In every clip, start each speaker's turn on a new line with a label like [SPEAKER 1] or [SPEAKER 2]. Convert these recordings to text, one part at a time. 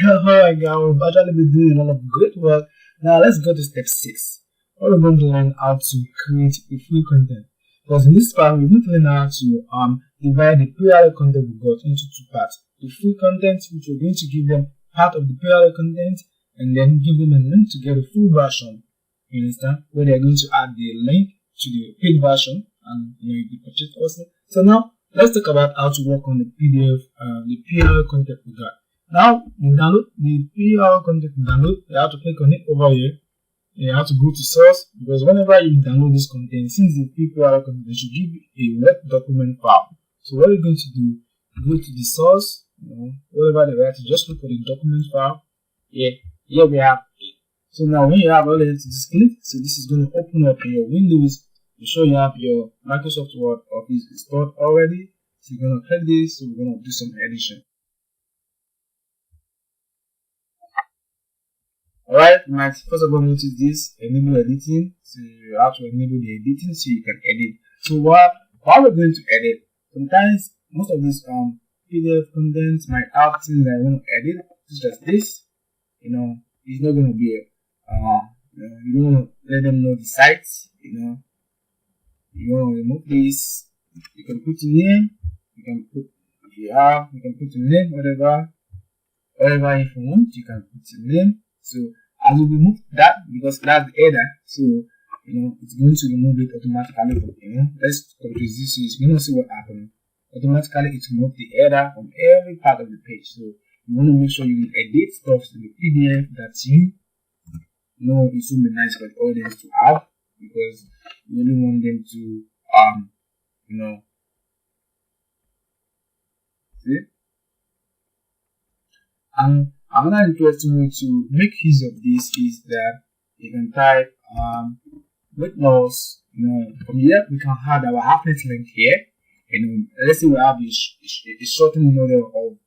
[SPEAKER 1] Alright, guys, we've actually been doing a lot of great work. Now let's go to step 6. We're going to learn how to create a free content. Because in this part, we're going to learn how to divide the pre-allocated content we got into two parts. The free content, which we're going to give them part of the pre-allocated content, and then give them a link to get a full version. You understand? Where they're going to add the link to the paid version and the purchase also. So now let's talk about how to work on the PDF, the pre-allocated content we got. Now, you download the pre-allocated content you download, you have to click on it over here. You have to go to source, because whenever you download this content, since the pre-allocated content, they should give you a web document file. So what you're going to do, go to the source, whatever they write, just look for the document file. Here we have it. So now when you have all this, just click. So this is going to open up in your Windows. You sure you have your Microsoft Word Office installed already. So you're going to click this. So we're going to do some edition. Alright, you might first of all notice this, enable editing. So you have to enable the editing so you can edit. So while we're going to edit, sometimes most of these PDF contents might have things that I want to edit, such as this. It's not going to be you don't want to let them know the site. You want to remove this. You can put your name. You can put you can put your name, whatever if you want. You can put your name. So as we remove that, because that's the header, so it's going to remove it automatically. Let's control this. So you're going to see what happens. Automatically, it removes the header from every part of the page. So you want to make sure you edit stuff in the PDF that it will be nice for the audience to have, because you really want them to see. And another interesting way to make use of this is that you can type weight loss. From here we can add our affiliate link here. Let's say we have a shortened model of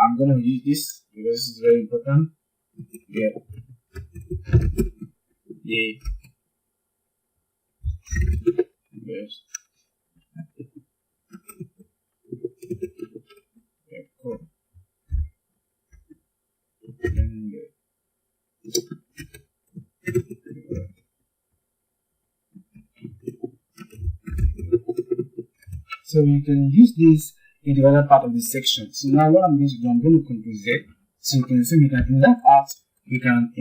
[SPEAKER 1] I'm gonna use this because this is very important. Yes. Cool. So you can use this in the other part of the section. So now what I'm going to do, I'm going to Ctrl Z. So you can see we can in that part we can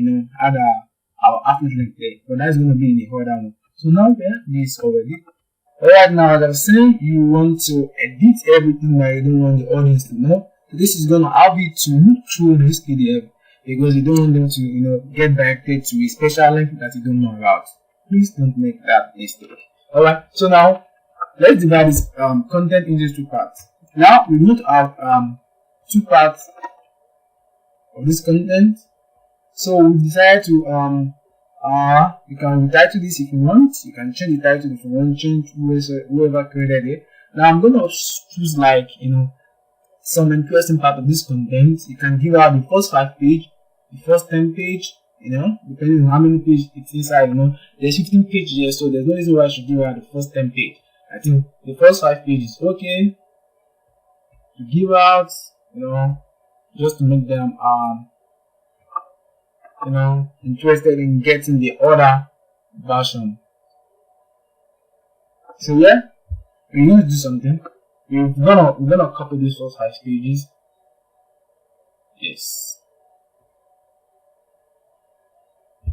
[SPEAKER 1] add our affiliate link there, but that's going to be in the other one. So now we have this already. Alright, now as I was saying, you want to edit everything that you don't want the audience to know. So this is going to help you to look through this PDF, because you don't want them to get directed to a special link that you don't know about. Please don't make that mistake. Alright, so now let's divide this content into two parts. Now we need to have two parts of this content. So we decided to you can retitle this if you want. You can change the title if you want, change whoever created it. Now I'm gonna choose some interesting part of this content. You can give out the first 5 pages, the first 10 page, depending on how many pages it's inside. There's 15 pages here, so there's no reason why I should give out the first 10 pages. I think the first 5 pages is okay to give out, just to make them interested in getting the other version. So yeah, we're going to do something. We're gonna copy these first 5 pages. Yes,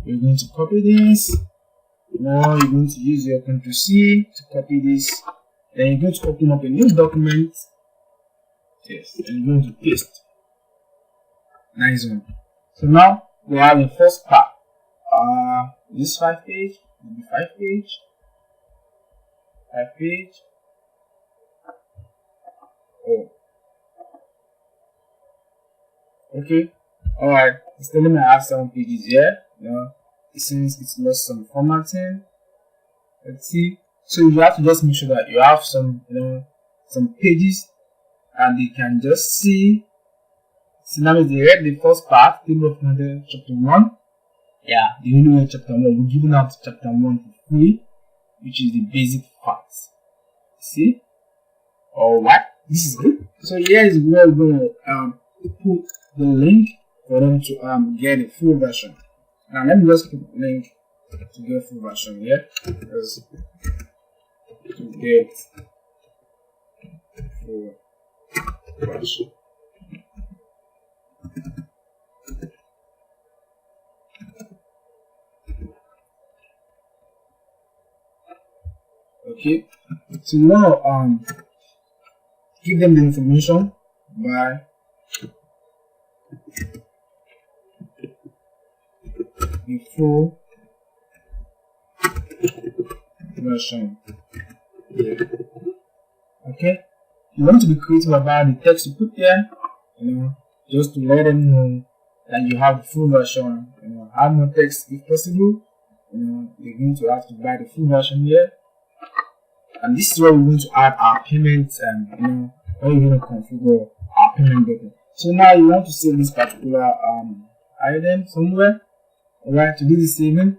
[SPEAKER 1] we're going to copy this. Now you're going to use your Ctrl+C to copy this. Then you're going to open up a new document. Yes, and you're going to paste. Nice one. So now we have the first part. This 5 page, maybe 5 page, 5 page. Oh, okay. Alright, it's telling me I have 7 pages here. Since it's lost some formatting. Let's see. So you have to just make sure that you have some some pages, and you can just see. So now they read the first part, table of contents, chapter 1. Yeah, the only way chapter 1. We're giving out chapter 1 for free, which is the basic parts. See? Alright, this is good. So here is where we're going to put the link for them to get a full version. Now let me just put the link to get full version here. Because to get full version. Okay, so now give them the information by the full version. Yeah. Okay, you want to be creative about the text you put there, just to let them know that you have the full version. Add more text if possible. They're going to have to buy the full version here. And this is where we're going to add our payment and where we're going to configure our payment button. So now you want to save this particular item somewhere. Alright, to do the saving,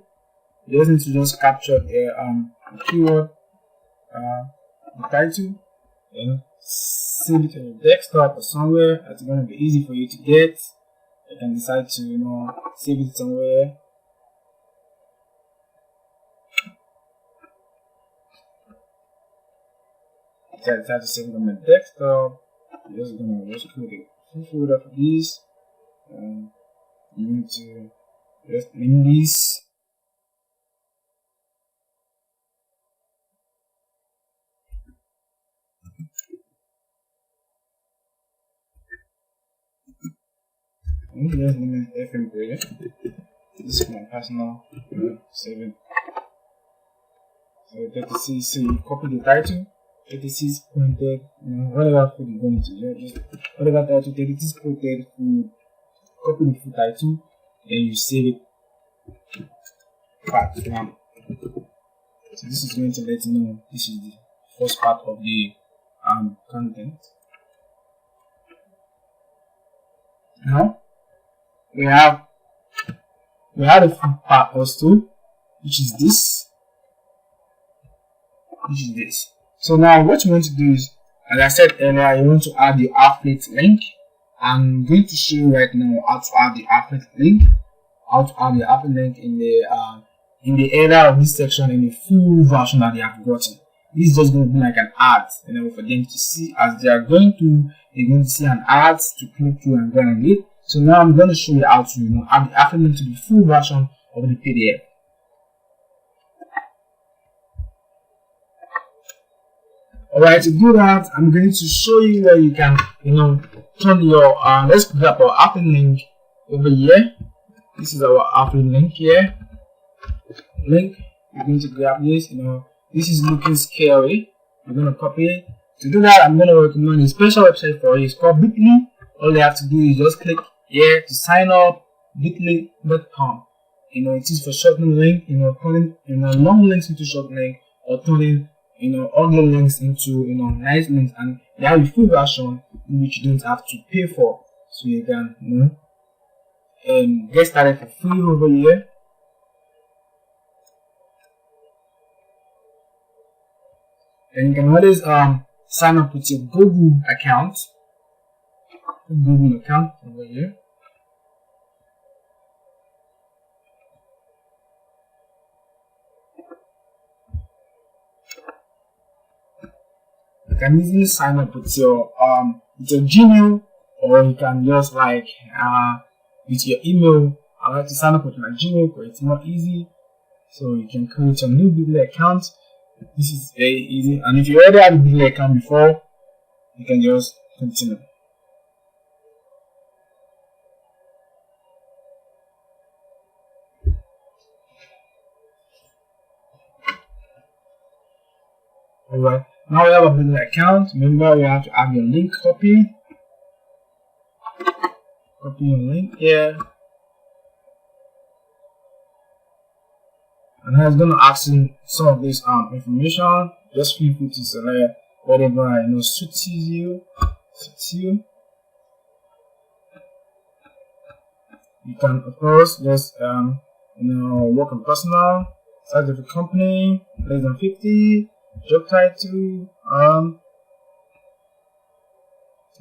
[SPEAKER 1] you just need to just capture a keyword, the title, save it on your desktop or somewhere that's going to be easy for you to get. You can decide to save it somewhere. I decide to save it on my desktop. I'm just gonna create a full folder for this. You need to just name this. I'm gonna just name it FMTGV9. This is my personal saving. So 36. So you copy the title. 36 pointed, whatever food you're going to do, just whatever title, 36 pointed food, copy the full title, and you save it part 1. So this is going to let you know this is the first part of the content. Now we have the full part also, which is this. So now what you want to do is, as I said earlier, you want to add the affiliate link. I'm going to show you right now how to add the affiliate link. In the header of this section in the full version that they have gotten. This is just going to be like an ad, for them to see as they're going to see an ad to click through and go and read. So now I'm going to show you how to add the affiliate link to the full version of the PDF. Alright, to do that, I'm going to show you where you can, turn your, let's grab our affiliate link over here. This is our affiliate link here. We're going to grab this, this is looking scary. We're going to copy it. To do that, I'm going to recommend a special website for you. It's called bit.ly. All you have to do is just click here to sign up, bit.ly.com. It is for shortening link, turning, long links into short link, or turning all the links into nice links, and they have a full version which you don't have to pay for, so you can get started for free over here. And you can always sign up with your Google account over here. You can easily sign up with your Gmail, or you can just with your email. I like to sign up with my Gmail because it's more easy. So you can create a new Bit.ly account. This is very easy, and if you already had a Bit.ly account before, you can just continue. Alright, now we have a Bit.ly account. Remember, you have to have your link copy. Copy your link here. And now it's going to ask you some of this information. Just feel free to select whatever suits you. You can of course just work on personal, size of the company, less than 50, job title,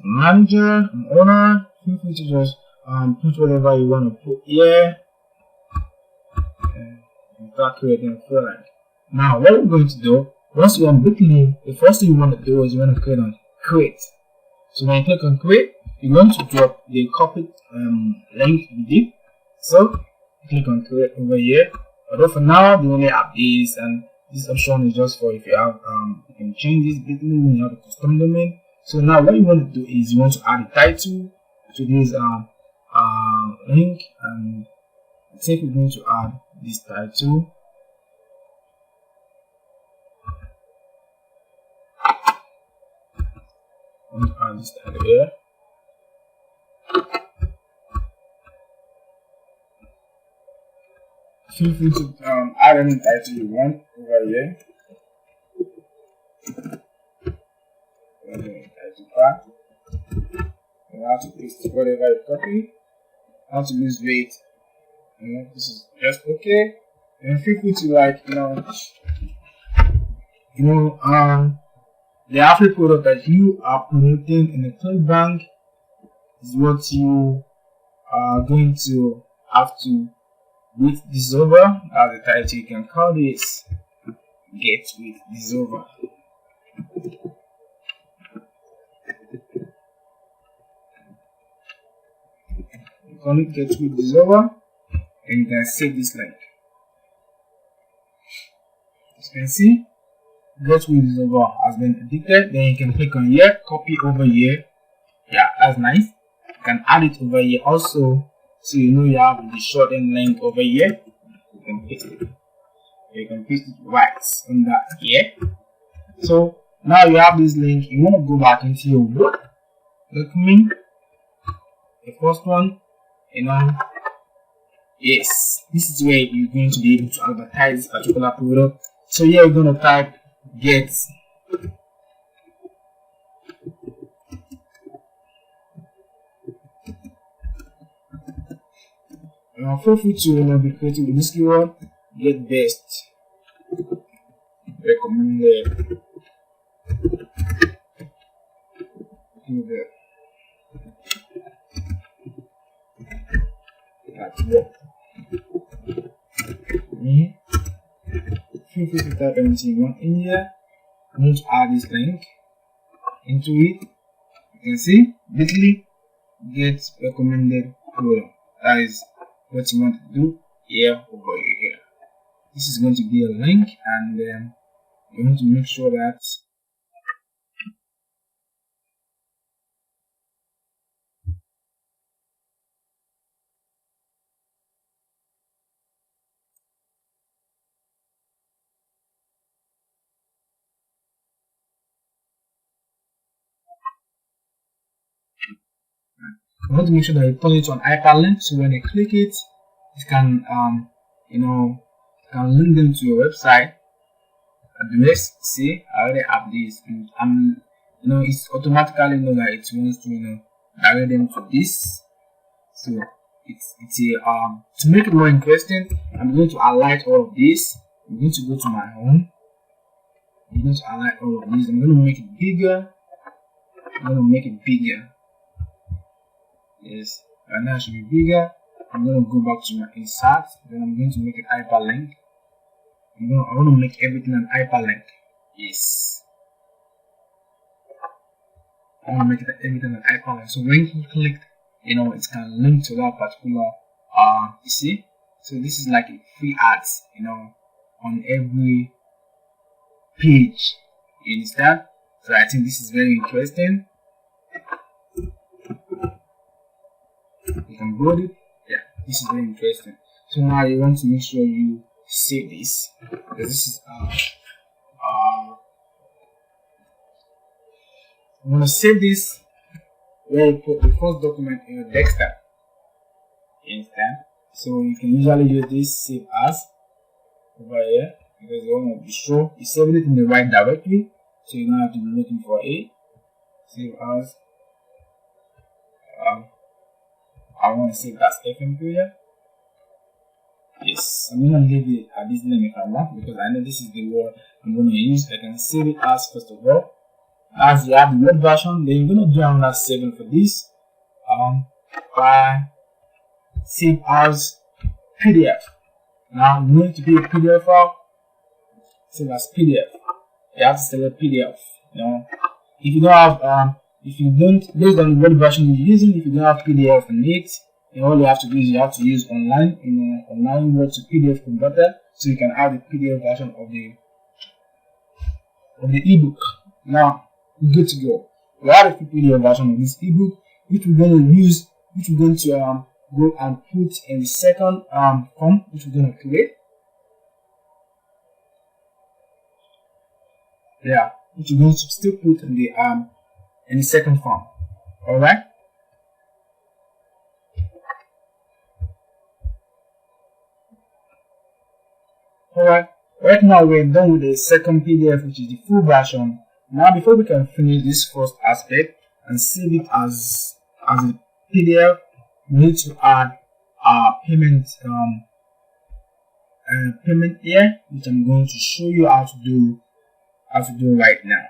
[SPEAKER 1] manager, owner, feel free to just put whatever you want to put here and start creating a full link. Now what we're going to do, once you're on Bitly, the first thing you want to do is you want to click on create. So when you click on create, you're going to drop the copied link you did. So click on create over here. Although for now they only have this, and this option is just for if you have you can change this Bitly when you have a custom domain. So now what you want to do is you want to add a title to this link, and I think we're going to add this title. I'm going to add this title here. Feel free to add any title you want over here. Title bar. You have to paste whatever you copy. How to lose weight. This is just okay. And feel free to the Apple product that you are promoting in the ClickBank is what you are going to have to with this over. As the title, you can call this "Get with this over." You call it "Get with this over," and you can save this link. As you can see, "Get with this over" has been edited. Then you can click on here, copy over here. Yeah, that's nice. You can add it over here also, so you know you have the shortened link over here. You can paste it. You can paste it right on that here. So now you have this link. You want to go back into your Word document. The first one, yes, this is where you're going to be able to advertise this particular product. So here you're going to type get. Feel free to be creative with this keyword. Get best recommended. That's what. Feel free to type anything you want in here. I'm going to add this link into it. You can see Bitly get recommended product. That is what you want to do here over here. This is going to be a link, and you want to make sure that you want to make sure that you turn it to an hyperlink, so when they click it, it can can link them to your website address. See, I already have this, and it's automatically know that it wants to direct them to this. So it's to make it more interesting, I'm going to highlight all of this. I'm going to go to my home. I'm going to highlight all of this. I'm going to make it bigger. Yes, right now it should be bigger. I'm going to go back to my insert. Then I'm going to make it hyperlink. I want to make everything an hyperlink. Yes, I want to make everything an hyperlink. So when you click, it can link to that particular you see. So this is like a free ads, on every page. You understand? So I think this is very interesting. You can build it. Yeah, this is very interesting. So now you want to make sure you save this, because this is you want to save this where you put the first document in your desktop. You understand? So you can usually use this save as over here, because you want to be sure you save it in the right directory, so you don't have to be looking for a save as. I want to save as FMTGV9. Yes, I'm going to leave it at this name if I want, because I know this is the word I'm going to use. I can save it as, first of all, as you have the word version. Then you're going to do another saving for this. by save as PDF. Now you need to be a PDF file, save as PDF. You have to select PDF. If you don't have based on what version you're using, if you don't have PDF in it, then all you have to do is you have to use online, online Word to PDF converter, so you can add the PDF version of the ebook. Now we're good to go. We have a PDF version of this ebook, which we're going to go and put in the second form, which we're going to create. Yeah, which we're going to still put in the second form. Alright. Alright. Right now we're done with the second PDF, which is the full version. Now before we can finish this first aspect and save it as a PDF, we need to add our payment here, which I'm going to show you how to do right now.